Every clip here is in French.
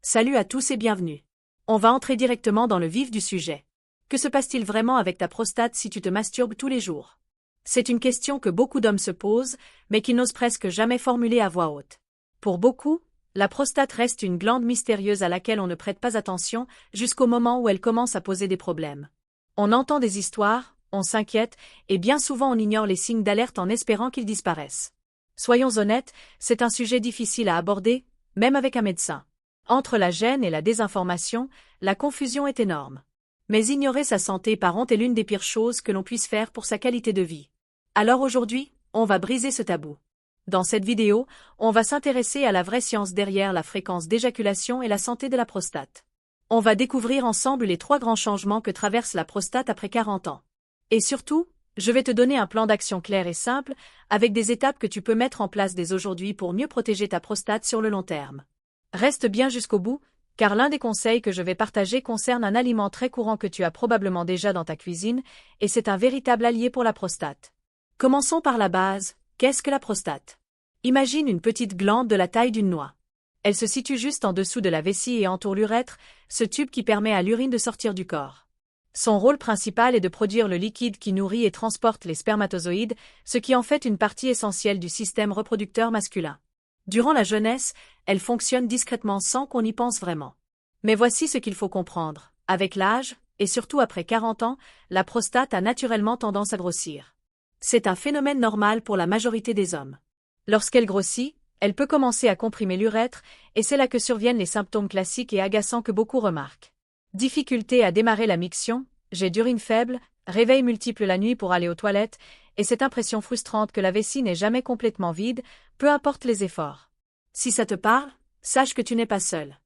Salut à tous et bienvenue. On va entrer directement dans le vif du sujet. Que se passe-t-il vraiment avec ta prostate si tu te masturbes tous les jours? C'est une question que beaucoup d'hommes se posent, mais qui n'osent presque jamais formuler à voix haute. Pour beaucoup, la prostate reste une glande mystérieuse à laquelle on ne prête pas attention jusqu'au moment où elle commence à poser des problèmes. On entend des histoires, on s'inquiète, et bien souvent on ignore les signes d'alerte en espérant qu'ils disparaissent. Soyons honnêtes, c'est un sujet difficile à aborder, même avec un médecin. Entre la gêne et la désinformation, la confusion est énorme. Mais ignorer sa santé par honte est l'une des pires choses que l'on puisse faire pour sa qualité de vie. Alors aujourd'hui, on va briser ce tabou. Dans cette vidéo, on va s'intéresser à la vraie science derrière la fréquence d'éjaculation et la santé de la prostate. On va découvrir ensemble les 3 grands changements que traverse la prostate après 40 ans. Et surtout, je vais te donner un plan d'action clair et simple, avec des étapes que tu peux mettre en place dès aujourd'hui pour mieux protéger ta prostate sur le long terme. Reste bien jusqu'au bout, car l'un des conseils que je vais partager concerne un aliment très courant que tu as probablement déjà dans ta cuisine, et c'est un véritable allié pour la prostate. Commençons par la base, qu'est-ce que la prostate? Imagine une petite glande de la taille d'une noix. Elle se situe juste en dessous de la vessie et entoure l'urètre, ce tube qui permet à l'urine de sortir du corps. Son rôle principal est de produire le liquide qui nourrit et transporte les spermatozoïdes, ce qui en fait une partie essentielle du système reproducteur masculin. Durant la jeunesse, elle fonctionne discrètement sans qu'on y pense vraiment. Mais voici ce qu'il faut comprendre. Avec l'âge, et surtout après 40 ans, la prostate a naturellement tendance à grossir. C'est un phénomène normal pour la majorité des hommes. Lorsqu'elle grossit, elle peut commencer à comprimer l'urètre, et c'est là que surviennent les symptômes classiques et agaçants que beaucoup remarquent. Difficulté à démarrer la miction, jet d'urine faible, réveil multiple la nuit pour aller aux toilettes, et cette impression frustrante que la vessie n'est jamais complètement vide, peu importe les efforts. Si ça te parle, sache que tu n'es pas seul.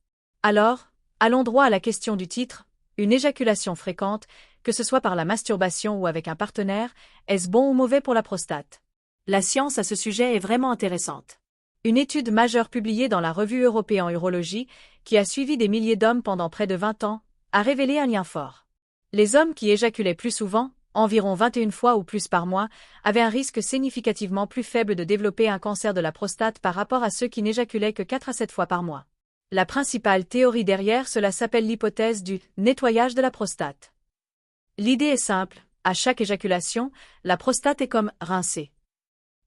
Alors, allons droit à la question du titre, une éjaculation fréquente, que ce soit par la masturbation ou avec un partenaire, est-ce bon ou mauvais pour la prostate? La science à ce sujet est vraiment intéressante. Une étude majeure publiée dans la revue European Urology, qui a suivi des milliers d'hommes pendant près de 20 ans, a révélé un lien fort. Les hommes qui éjaculaient plus souvent, environ 21 fois ou plus par mois, avaient un risque significativement plus faible de développer un cancer de la prostate par rapport à ceux qui n'éjaculaient que 4 à 7 fois par mois. La principale théorie derrière cela s'appelle l'hypothèse du nettoyage de la prostate. L'idée est simple, à chaque éjaculation, la prostate est comme rincée.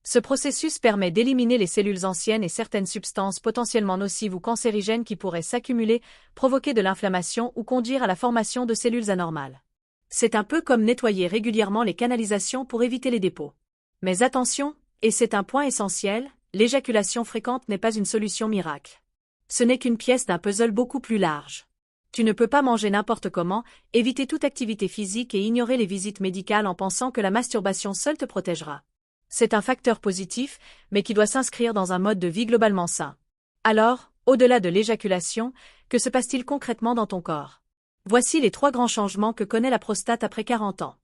Ce processus permet d'éliminer les cellules anciennes et certaines substances potentiellement nocives ou cancérigènes qui pourraient s'accumuler, provoquer de l'inflammation ou conduire à la formation de cellules anormales. C'est un peu comme nettoyer régulièrement les canalisations pour éviter les dépôts. Mais attention, et c'est un point essentiel, l'éjaculation fréquente n'est pas une solution miracle. Ce n'est qu'une pièce d'un puzzle beaucoup plus large. Tu ne peux pas manger n'importe comment, éviter toute activité physique et ignorer les visites médicales en pensant que la masturbation seule te protégera. C'est un facteur positif, mais qui doit s'inscrire dans un mode de vie globalement sain. Alors, au-delà de l'éjaculation, que se passe-t-il concrètement dans ton corps? Voici les 3 grands changements que connaît la prostate après 40 ans.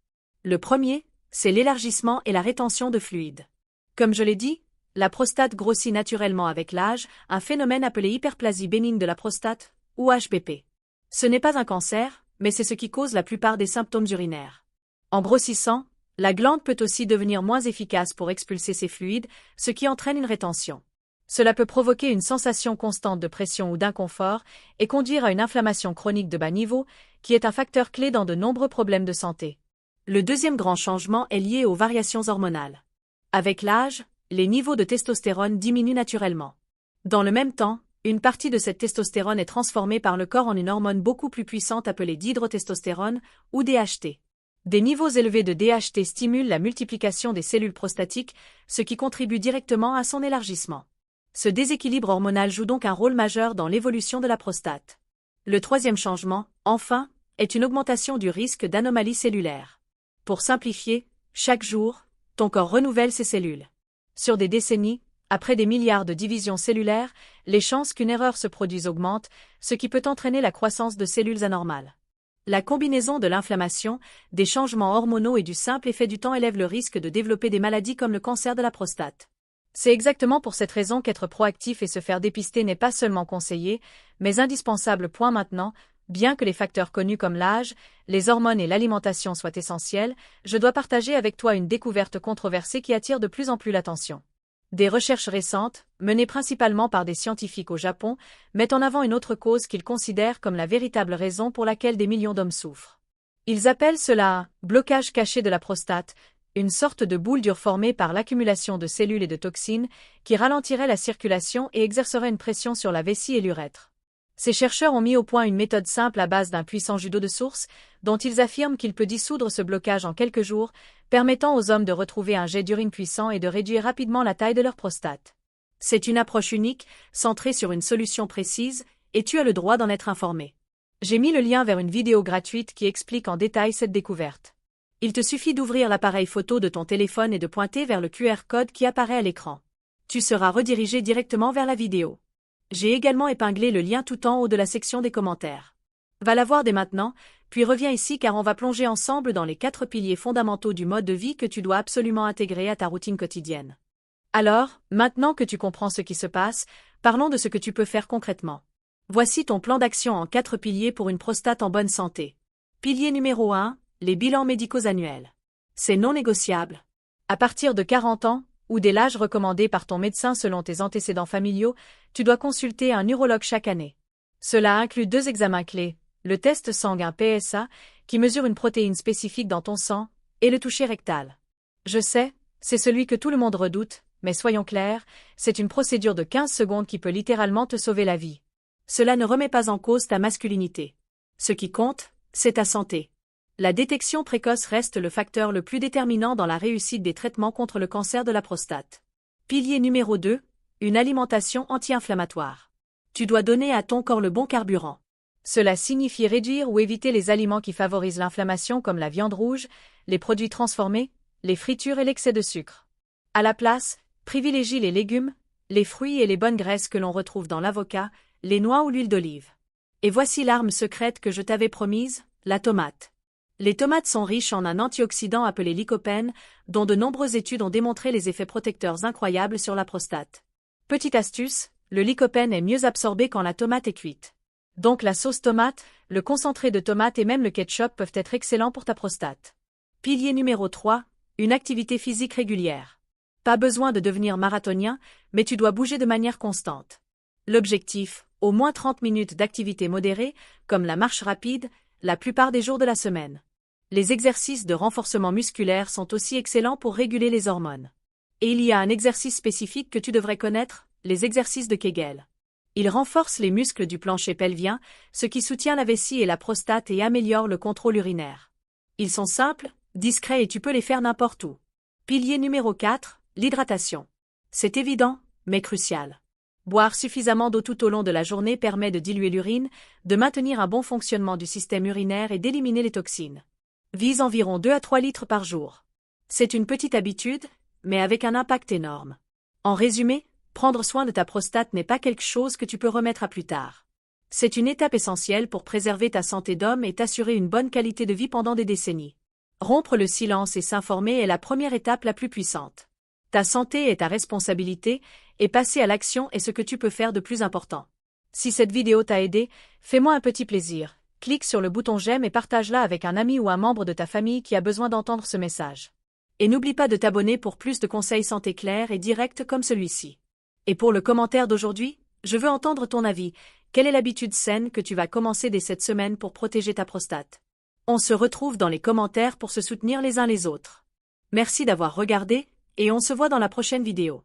Le premier, c'est l'élargissement et la rétention de fluide. Comme je l'ai dit, la prostate grossit naturellement avec l'âge, un phénomène appelé hyperplasie bénigne de la prostate, ou HPP. Ce n'est pas un cancer, mais c'est ce qui cause la plupart des symptômes urinaires. En grossissant, la glande peut aussi devenir moins efficace pour expulser ses fluides, ce qui entraîne une rétention. Cela peut provoquer une sensation constante de pression ou d'inconfort et conduire à une inflammation chronique de bas niveau, qui est un facteur clé dans de nombreux problèmes de santé. Le deuxième grand changement est lié aux variations hormonales. Avec l'âge, les niveaux de testostérone diminuent naturellement. Dans le même temps, une partie de cette testostérone est transformée par le corps en une hormone beaucoup plus puissante appelée dihydrotestostérone, ou DHT. Des niveaux élevés de DHT stimulent la multiplication des cellules prostatiques, ce qui contribue directement à son élargissement. Ce déséquilibre hormonal joue donc un rôle majeur dans l'évolution de la prostate. Le troisième changement, enfin, est une augmentation du risque d'anomalies cellulaires. Pour simplifier, chaque jour, ton corps renouvelle ses cellules. Sur des décennies, après des milliards de divisions cellulaires, les chances qu'une erreur se produise augmentent, ce qui peut entraîner la croissance de cellules anormales. La combinaison de l'inflammation, des changements hormonaux et du simple effet du temps élève le risque de développer des maladies comme le cancer de la prostate. C'est exactement pour cette raison qu'être proactif et se faire dépister n'est pas seulement conseillé, mais indispensable. Maintenant, bien que les facteurs connus comme l'âge, les hormones et l'alimentation soient essentiels, je dois partager avec toi une découverte controversée qui attire de plus en plus l'attention. Des recherches récentes, menées principalement par des scientifiques au Japon, mettent en avant une autre cause qu'ils considèrent comme la véritable raison pour laquelle des millions d'hommes souffrent. Ils appellent cela « blocage caché de la prostate », une sorte de boule dure formée par l'accumulation de cellules et de toxines qui ralentirait la circulation et exercerait une pression sur la vessie et l'urètre. Ces chercheurs ont mis au point une méthode simple à base d'un puissant judo de source, dont ils affirment qu'il peut dissoudre ce blocage en quelques jours, permettant aux hommes de retrouver un jet d'urine puissant et de réduire rapidement la taille de leur prostate. C'est une approche unique, centrée sur une solution précise, et tu as le droit d'en être informé. J'ai mis le lien vers une vidéo gratuite qui explique en détail cette découverte. Il te suffit d'ouvrir l'appareil photo de ton téléphone et de pointer vers le QR code qui apparaît à l'écran. Tu seras redirigé directement vers la vidéo. J'ai également épinglé le lien tout en haut de la section des commentaires. Va la voir dès maintenant, puis reviens ici car on va plonger ensemble dans les 4 piliers fondamentaux du mode de vie que tu dois absolument intégrer à ta routine quotidienne. Alors, maintenant que tu comprends ce qui se passe, parlons de ce que tu peux faire concrètement. Voici ton plan d'action en 4 piliers pour une prostate en bonne santé. Pilier numéro 1, les bilans médicaux annuels. C'est non négociable. À partir de 40 ans, ou dès l'âge recommandé par ton médecin selon tes antécédents familiaux, tu dois consulter un urologue chaque année. Cela inclut 2 examens clés, le test sanguin PSA, qui mesure une protéine spécifique dans ton sang, et le toucher rectal. Je sais, c'est celui que tout le monde redoute, mais soyons clairs, c'est une procédure de 15 secondes qui peut littéralement te sauver la vie. Cela ne remet pas en cause ta masculinité. Ce qui compte, c'est ta santé. La détection précoce reste le facteur le plus déterminant dans la réussite des traitements contre le cancer de la prostate. Pilier numéro 2, une alimentation anti-inflammatoire. Tu dois donner à ton corps le bon carburant. Cela signifie réduire ou éviter les aliments qui favorisent l'inflammation comme la viande rouge, les produits transformés, les fritures et l'excès de sucre. À la place, privilégie les légumes, les fruits et les bonnes graisses que l'on retrouve dans l'avocat, les noix ou l'huile d'olive. Et voici l'arme secrète que je t'avais promise, la tomate. Les tomates sont riches en un antioxydant appelé lycopène, dont de nombreuses études ont démontré les effets protecteurs incroyables sur la prostate. Petite astuce, le lycopène est mieux absorbé quand la tomate est cuite. Donc la sauce tomate, le concentré de tomate et même le ketchup peuvent être excellents pour ta prostate. Pilier numéro 3, une activité physique régulière. Pas besoin de devenir marathonien, mais tu dois bouger de manière constante. L'objectif, au moins 30 minutes d'activité modérée, comme la marche rapide, la plupart des jours de la semaine. Les exercices de renforcement musculaire sont aussi excellents pour réguler les hormones. Et il y a un exercice spécifique que tu devrais connaître, les exercices de Kegel. Ils renforcent les muscles du plancher pelvien, ce qui soutient la vessie et la prostate et améliore le contrôle urinaire. Ils sont simples, discrets et tu peux les faire n'importe où. Pilier numéro 4, l'hydratation. C'est évident, mais crucial. Boire suffisamment d'eau tout au long de la journée permet de diluer l'urine, de maintenir un bon fonctionnement du système urinaire et d'éliminer les toxines. Vise environ 2 à 3 litres par jour. C'est une petite habitude, mais avec un impact énorme. En résumé, prendre soin de ta prostate n'est pas quelque chose que tu peux remettre à plus tard. C'est une étape essentielle pour préserver ta santé d'homme et t'assurer une bonne qualité de vie pendant des décennies. Rompre le silence et s'informer est la première étape la plus puissante. Ta santé est ta responsabilité, et passer à l'action est ce que tu peux faire de plus important. Si cette vidéo t'a aidé, fais-moi un petit plaisir. Clique sur le bouton j'aime et partage-la avec un ami ou un membre de ta famille qui a besoin d'entendre ce message. Et n'oublie pas de t'abonner pour plus de conseils santé clairs et directs comme celui-ci. Et pour le commentaire d'aujourd'hui, je veux entendre ton avis. Quelle est l'habitude saine que tu vas commencer dès cette semaine pour protéger ta prostate? On se retrouve dans les commentaires pour se soutenir les uns les autres. Merci d'avoir regardé, et on se voit dans la prochaine vidéo.